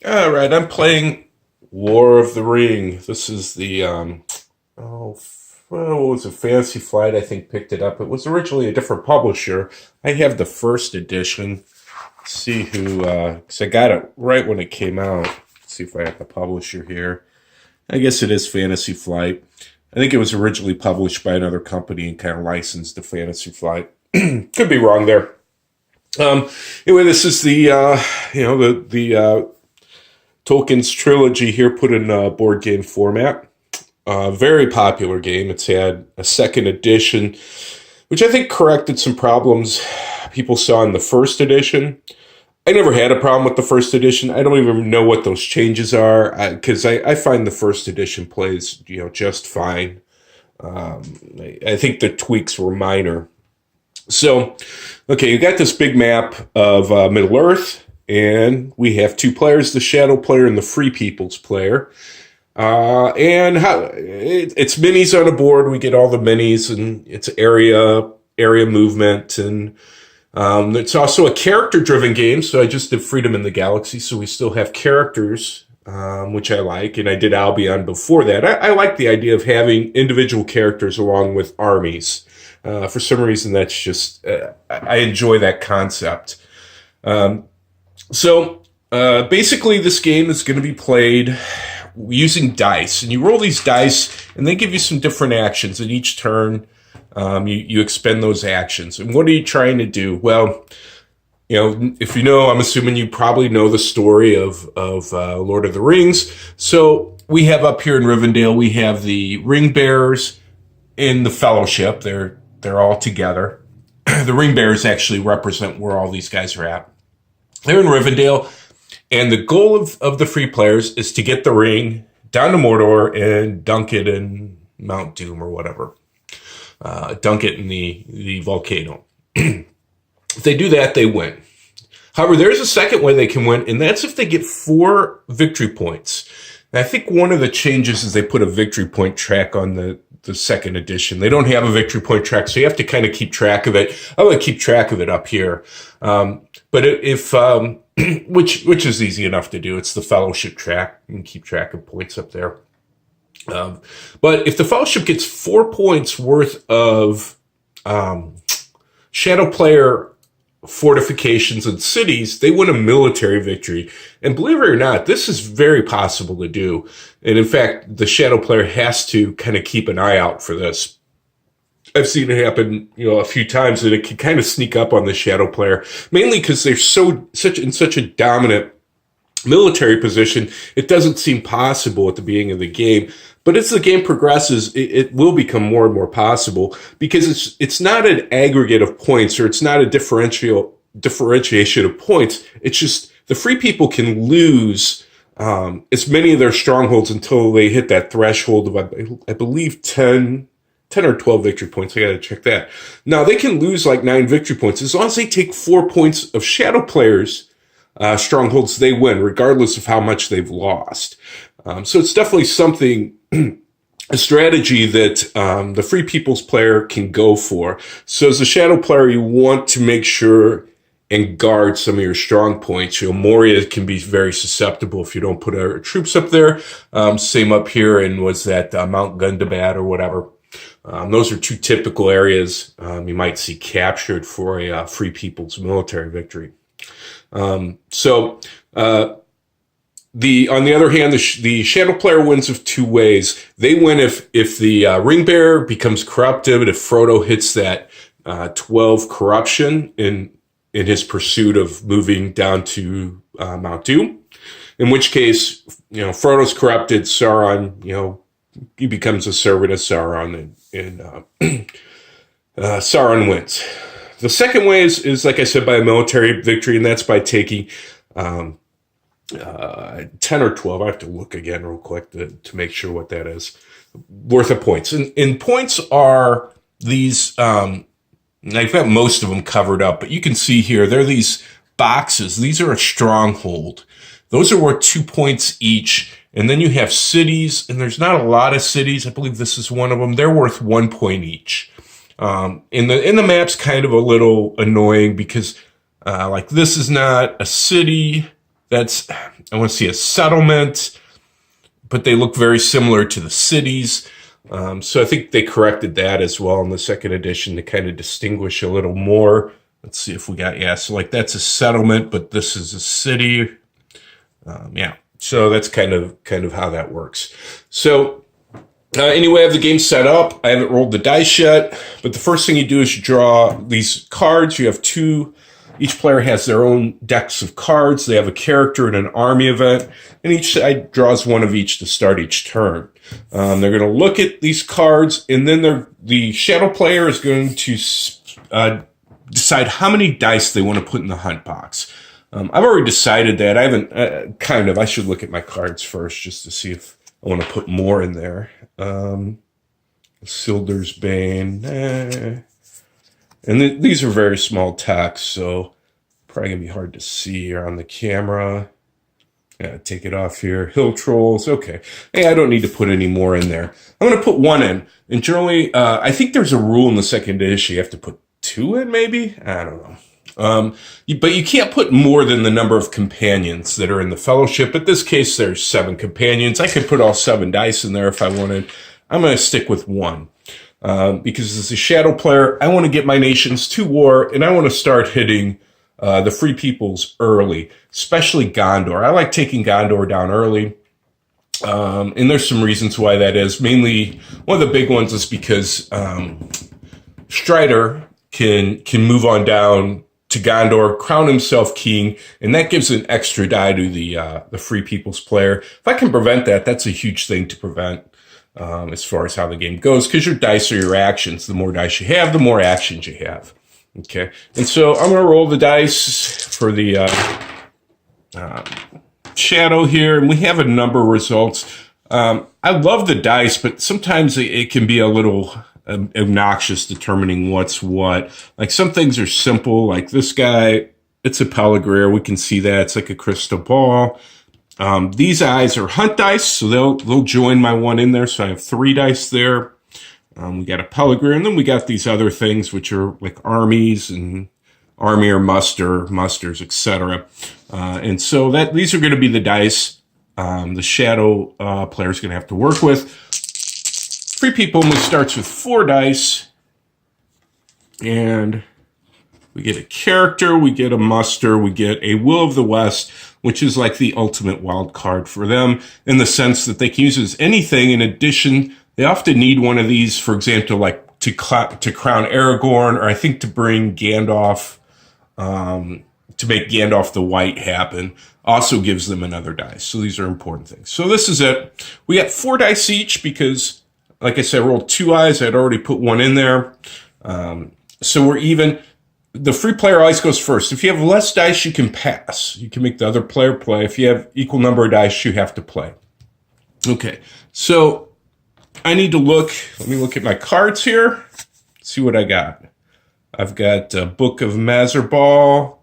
All right, I'm playing War of the Ring. This is the what was it? Fantasy Flight, I think, picked it up. It was originally a different publisher. I have the first edition. See who, because I got it right when it came out. Let's see if I have the publisher here. I guess it is Fantasy Flight. I think it was originally published by another company and kind of licensed to Fantasy Flight. Could be wrong there. Um, anyway, this is the the Tolkien's trilogy here put in board game format. Very popular game. It's had a second edition, which I think corrected some problems people saw in the first edition. I never had a problem with the first edition. I don't even know what those changes are because I find the first edition plays just fine. I think the tweaks were minor. So, okay, you got this big map of Middle Earth, and we have two players: the Shadow player and the Free People's player. It's minis on a board. We get all the minis, and it's area movement, and it's also a character-driven game. So I just did Freedom in the Galaxy, so we still have characters, which I like, and I did Albion before that. I like the idea of having individual characters along with armies. For some reason, that's just I enjoy that concept. Um, Basically, this game is going to be played using dice, and you roll these dice, and they give you some different actions. At each turn, you expend those actions. And what are you trying to do? Well, if you know, I'm assuming you probably know the story of Lord of the Rings. So we have up here in Rivendell, we have the ring bearers in the Fellowship. They're all together. The ring bearers actually represent where all these guys are at. They're in Rivendell, and the goal of the free players is to get the ring down to Mordor and dunk it in Mount Doom or whatever. Dunk it in the volcano. If they do that, they win. However, there's a second way they can win, and that's if they get 4 victory points. And I think one of the changes is they put a victory point track on the second edition. They don't have a victory point track, so you have to kind of keep track of it. I would keep track of it up here. But if which is easy enough to do. It's the Fellowship track. You can keep track of points up there. But if the Fellowship gets 4 points worth of Shadow player fortifications and cities, they win a military victory. And believe it or not, this is very possible to do. And in fact, the Shadow player has to kind of keep an eye out for this. I've seen it happen, a few times, and it can kind of sneak up on the Shadow player, mainly because they're in such a dominant military position. It doesn't seem possible at the beginning of the game, but as the game progresses, it will become more and more possible because it's not an aggregate of points, or it's not a differentiation of points. It's just the free people can lose as many of their strongholds until they hit that threshold of, I believe, 10 or 12 victory points. I got to check that. Now, they can lose like 9 victory points. As long as they take 4 points of Shadow players' strongholds, they win, regardless of how much they've lost. So it's definitely something, a strategy that the Free People's player can go for. So as a Shadow player, you want to make sure and guard some of your strong points. Moria can be very susceptible if you don't put our troops up there. Same up here, and was that Mount Gundabad or whatever. Those are 2 typical areas you might see captured for a Free People's military victory. On the other hand, the Shadow player wins of 2 ways. They win if the ring bearer becomes corrupted, if Frodo hits that 12 corruption in his pursuit of moving down to Mount Doom. In which case, Frodo's corrupted, Sauron, he becomes a servant of Sauron, and Sauron wins. The second way is, like I said, by a military victory, and that's by taking 10 or 12. I have to look again real quick to make sure what that is, worth of points. And points are these, I've got most of them covered up, but you can see here, they're these boxes. These are a stronghold. Those are worth 2 points each. And then you have cities, and there's not a lot of cities. I believe this is one of them. They're worth 1 point each. In the map's kind of a little annoying because, like, this is not a city. I want to see a settlement, but they look very similar to the cities. So I think they corrected that as well in the second edition to kind of distinguish a little more. Let's see if we got, yeah, so like that's a settlement, but this is a city. Yeah, so that's kind of how that works. So anyway, I have the game set up. I haven't rolled the dice yet, but the first thing you do is you draw these cards. You have two. Each player has their own decks of cards. They have a character and an army event, and each side draws one of each to start each turn. They're going to look at these cards, and then the shadow player is going to decide how many dice they want to put in the hunt box. I've already decided that. I haven't, I should look at my cards first just to see if I want to put more in there. Isildur's Bane. And these are very small text, so probably going to be hard to see here on the camera. Yeah, take it off here. Hill Trolls. Okay. Hey, I don't need to put any more in there. I'm going to put one in. And generally, I think there's a rule in the second edition. You have to put two in, maybe? I don't know. But you can't put more than the number of companions that are in the fellowship. In this case, there's 7 companions. I could put all 7 dice in there if I wanted. I'm going to stick with 1. Because as a shadow player, I want to get my nations to war, and I want to start hitting the Free Peoples early, especially Gondor. I like taking Gondor down early, and there's some reasons why that is. Mainly, one of the big ones is because Strider can move on down to Gondor, crown himself king, and that gives an extra die to the Free Peoples player. If I can prevent that, that's a huge thing to prevent. As far as how the game goes, because your dice are your actions. The more dice you have, the more actions you have. Okay, and so I'm going to roll the dice for the shadow here, and we have a number of results. I love the dice, but sometimes it can be a little obnoxious determining what's what. Like some things are simple, like this guy, it's a Peligreer. We can see that. It's like a crystal ball. These eyes are hunt dice, so they'll join my one in there. So I have 3 dice there. We got a Peligreer, and then we got these other things, which are like armies and army or musters, etc. And so these are going to be the dice the shadow player is going to have to work with. Free People only starts with 4 dice, and we get a character, we get a muster, we get a Will of the West, which is like the ultimate wild card for them in the sense that they can use it as anything. In addition, they often need one of these, for example, like to crown Aragorn, or I think to bring Gandalf, to make Gandalf the White happen, also gives them another dice. So these are important things. So this is it. We got 4 dice each because, like I said, I rolled 2 eyes. I'd already put 1 in there. So we're even. The free player always goes first. If you have less dice, you can pass. You can make the other player play. If you have equal number of dice, you have to play. Okay, so I need to look. Let me look at my cards here. See what I got. I've got Book of Mazerbal.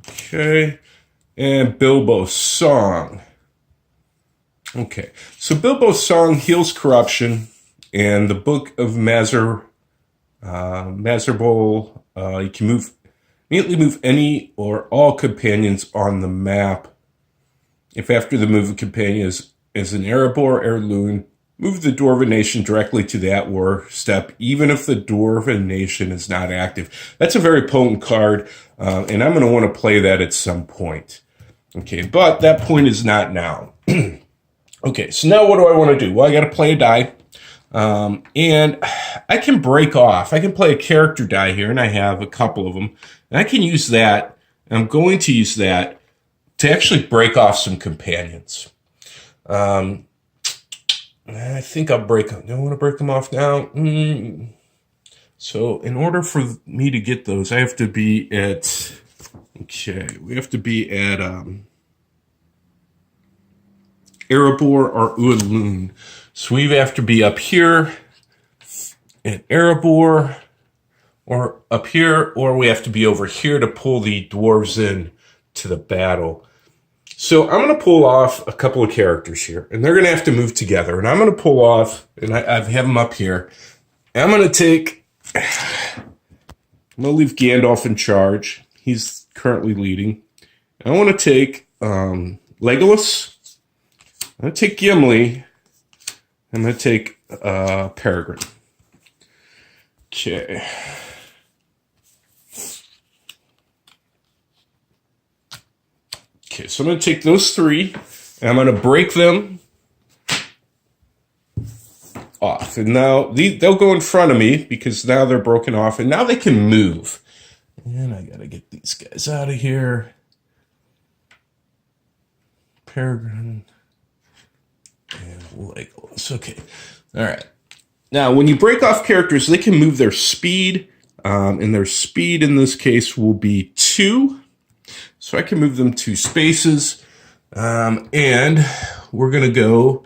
Okay, and Bilbo's Song. Okay, so Bilbo's Song heals corruption. And the Book of Mazerbal, you can immediately move any or all companions on the map. If after the move of companion is an Erebor or Heirloom, move the Dwarven nation directly to that war step, even if the Dwarven nation is not active. That's a very potent card, and I'm going to want to play that at some point. Okay, but that point is not now. Okay, so now what do I want to do? Well, I got to play a die. And I can break off. I can play a character die here, and I have a couple of them. And I can use that, and I'm going to use that to actually break off some companions. I think I'll break them. Do I want to break them off now? So in order for me to get those, I have to be at... Okay, we have to be at Erebor or Uadlun. So we have to be up here at Erebor, or up here, or we have to be over here to pull the dwarves in to the battle. So I'm going to pull off a couple of characters here, and they're going to have to move together. And I'm going to pull off, and I have them up here. And I'm going to take I'm going to leave Gandalf in charge. He's currently leading. I want to take Legolas. I'm going to take Gimli. I'm going to take Peregrine. Okay. Okay, so I'm going to take those three, and I'm going to break them off. And now they'll go in front of me because now they're broken off, and now they can move. And I got to get these guys out of here. Peregrine and Legolas. Okay. All right. Now, when you break off characters, they can move their speed, and their speed in this case will be 2. So I can move them 2 spaces, and we're going to go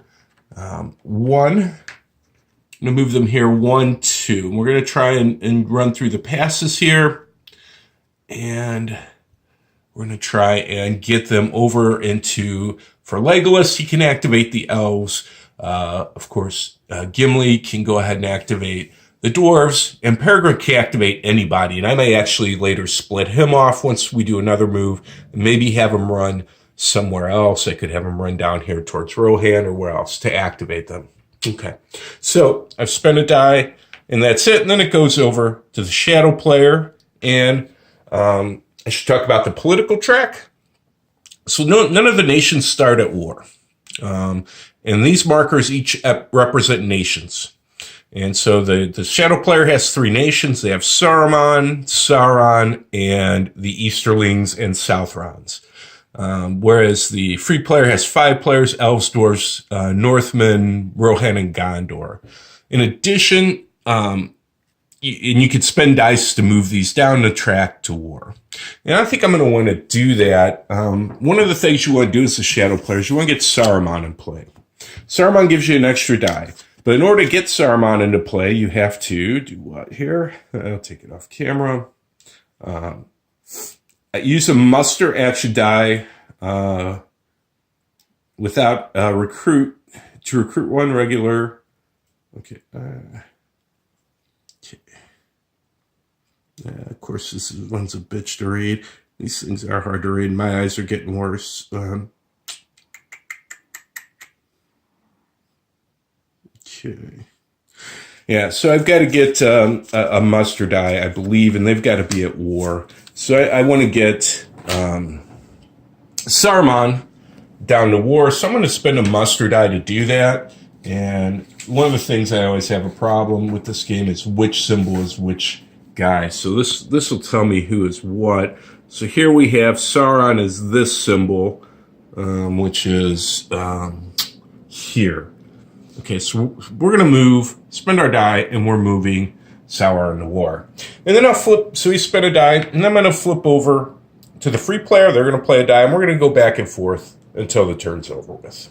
1. I'm going to move them here 1, 2. We're going to try and run through the passes here, and we're going to try and get them over into, for Legolas, he can activate the elves. Of course, Gimli can go ahead and activate the dwarves, and Peregrine can activate anybody. And I may actually later split him off once we do another move, and maybe have him run somewhere else. I could have him run down here towards Rohan or where else to activate them. Okay, so I've spent a die, and that's it. And then it goes over to the shadow player, and I should talk about the political track. So none of the nations start at war. And these markers each represent nations. And so the shadow player has 3 nations. They have Saruman, Sauron, and the Easterlings and Southrons. Whereas the free player has 5 players, Elves, Dwarves, Northmen, Rohan, and Gondor. In addition, and you could spend dice to move these down the track to war. And I think I'm going to want to do that. One of the things you want to do as a shadow player is you want to get Saruman in play. Saruman gives you an extra die. But in order to get Saruman into play, you have to do what here? I'll take it off camera. Use a muster action die without recruit to recruit 1 regular. Okay. Of course, this one's a bitch to read. These things are hard to read. My eyes are getting worse. Okay. Yeah, so I've got to get a muster die, I believe, and they've got to be at war. So I want to get Saruman down to war. So I'm going to spend a muster die to do that. And one of the things I always have a problem with this game is which symbol is which guy. So this will tell me who is what. So here we have Sauron is this symbol, which is here. Okay, so we're going to move, spend our die, and we're moving Sauron to war. And then I'll flip, so we spend a die, and I'm going to flip over to the free player. They're going to play a die, and we're going to go back and forth until the turn's over with.